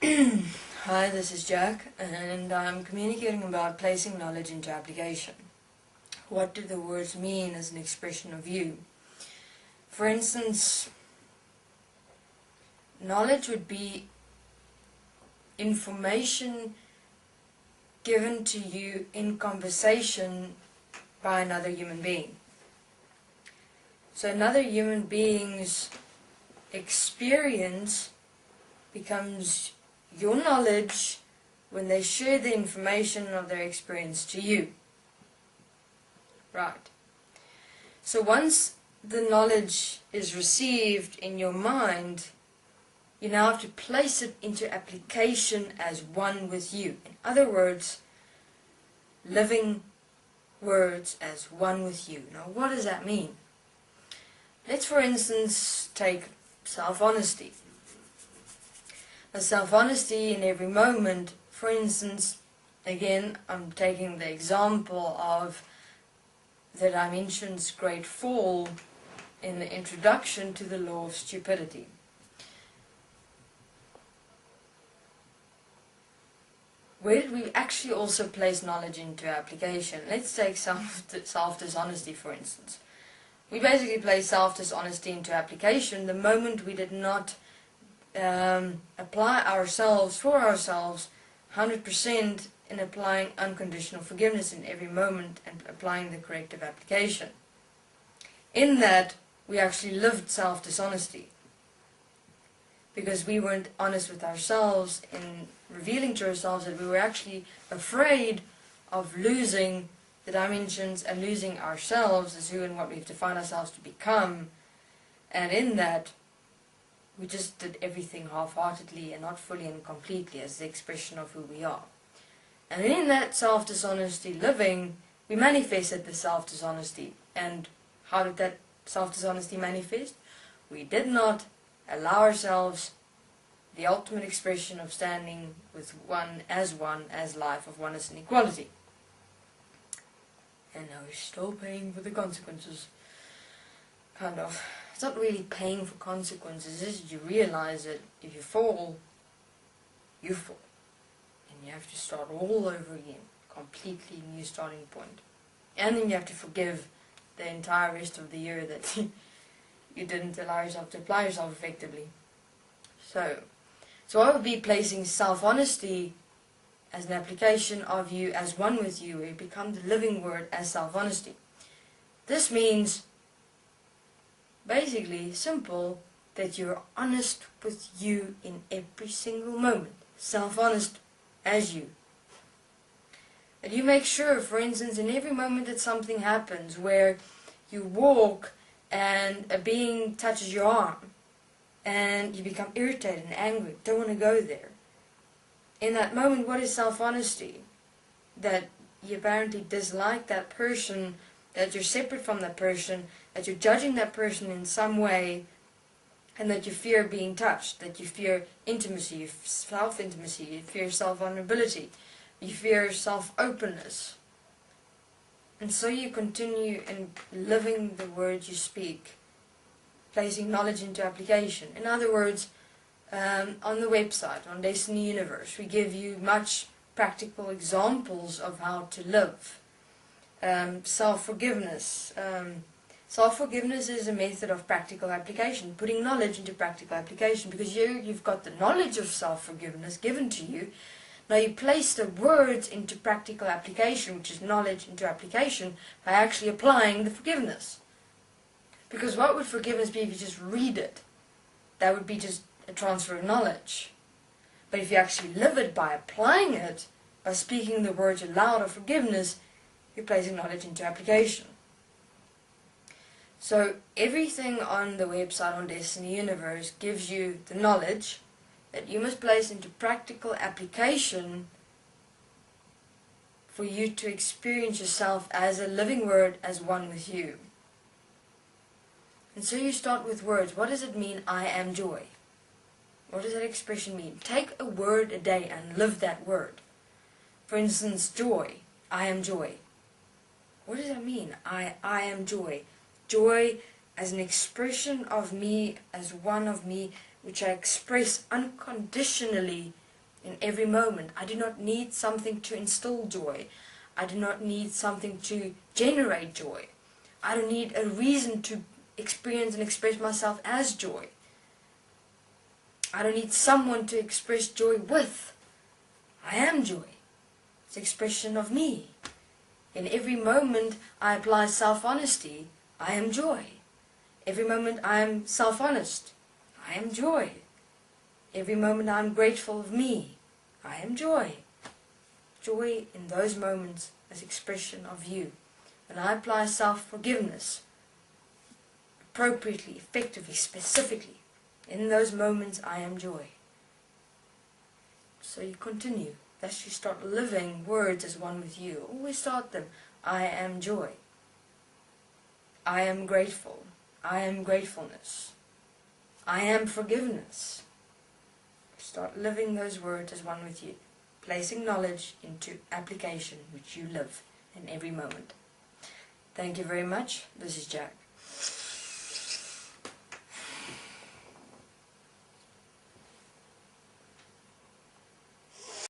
Hi, this is Jack, and I'm communicating about placing knowledge into application. What do the words mean as an expression of you? For instance, knowledge would be information given to you in conversation by another human being. So another human being's experience becomes your knowledge when they share the information of their experience to you. Right. So once the knowledge is received in your mind, you now have to place it into application as one with you. In other words, living words as one with you. Now what does that mean? Let's for instance take self-honesty. Self-honesty in every moment, for instance, again, I'm taking the example of the dimensions great fall in the introduction to the law of stupidity. Where did we actually also place knowledge into application? Let's take self-dishonesty, for instance. We basically place self-dishonesty into application the moment we did not apply ourselves for ourselves 100% in applying unconditional forgiveness in every moment and applying the corrective application. In that, we actually lived self-dishonesty because we weren't honest with ourselves in revealing to ourselves that we were actually afraid of losing the dimensions and losing ourselves as who and what we've defined ourselves to become, and in that we just did everything half-heartedly and not fully and completely as the expression of who we are. And in that self-dishonesty living, we manifested the self-dishonesty. And how did that self-dishonesty manifest? We did not allow ourselves the ultimate expression of standing with one as life of oneness and equality. And now we're still paying for the consequences. Kind of. It's not really paying for consequences, it's just you realize that if you fall, you fall. And you have to start all over again. Completely new starting point. And then you have to forgive the entire rest of the year that you didn't allow yourself to apply yourself effectively. So I would be placing self-honesty as an application of you as one with you, where you become the living word as self-honesty. This means basically simple, that you're honest with you in every single moment. Self-honest as you. And you make sure, for instance, in every moment that something happens where you walk and a being touches your arm and you become irritated and angry, don't want to go there. In that moment, what is self-honesty? That you apparently dislike that person, that you're separate from that person, that you're judging that person in some way, and that you fear being touched, that you fear intimacy, you self-intimacy, you fear self-vulnerability, you fear self-openness. And so you continue in living the words you speak, placing knowledge into application. In other words, on the website, on Desteni Universe, we give you much practical examples of how to live. Self-forgiveness. Self-forgiveness is a method of practical application, putting knowledge into practical application, because you've got the knowledge of self-forgiveness given to you. Now you place the words into practical application, which is knowledge into application, by actually applying the forgiveness. Because what would forgiveness be if you just read it? That would be just a transfer of knowledge. But if you actually live it by applying it, by speaking the words aloud of forgiveness, you're placing knowledge into application. So everything on the website on Desteni Universe gives you the knowledge that you must place into practical application for you to experience yourself as a living word, as one with you. And so you start with words. What does it mean, I am joy? What does that expression mean? Take a word a day and live that word. For instance, joy. I am joy. What does that mean? I am joy. Joy as an expression of me, as one of me, which I express unconditionally in every moment. I do not need something to instill joy. I do not need something to generate joy. I don't need a reason to experience and express myself as joy. I don't need someone to express joy with. I am joy. It's an expression of me. In every moment I apply self-honesty, I am joy. Every moment I am self-honest, I am joy. Every moment I am grateful of me, I am joy. Joy in those moments is expression of you. When I apply self-forgiveness, appropriately, effectively, specifically, in those moments I am joy. So you continue. Thus you start living words as one with you. Always start them. I am joy. I am grateful. I am gratefulness. I am forgiveness. Start living those words as one with you. Placing knowledge into application which you live in every moment. Thank you very much. This is Jack.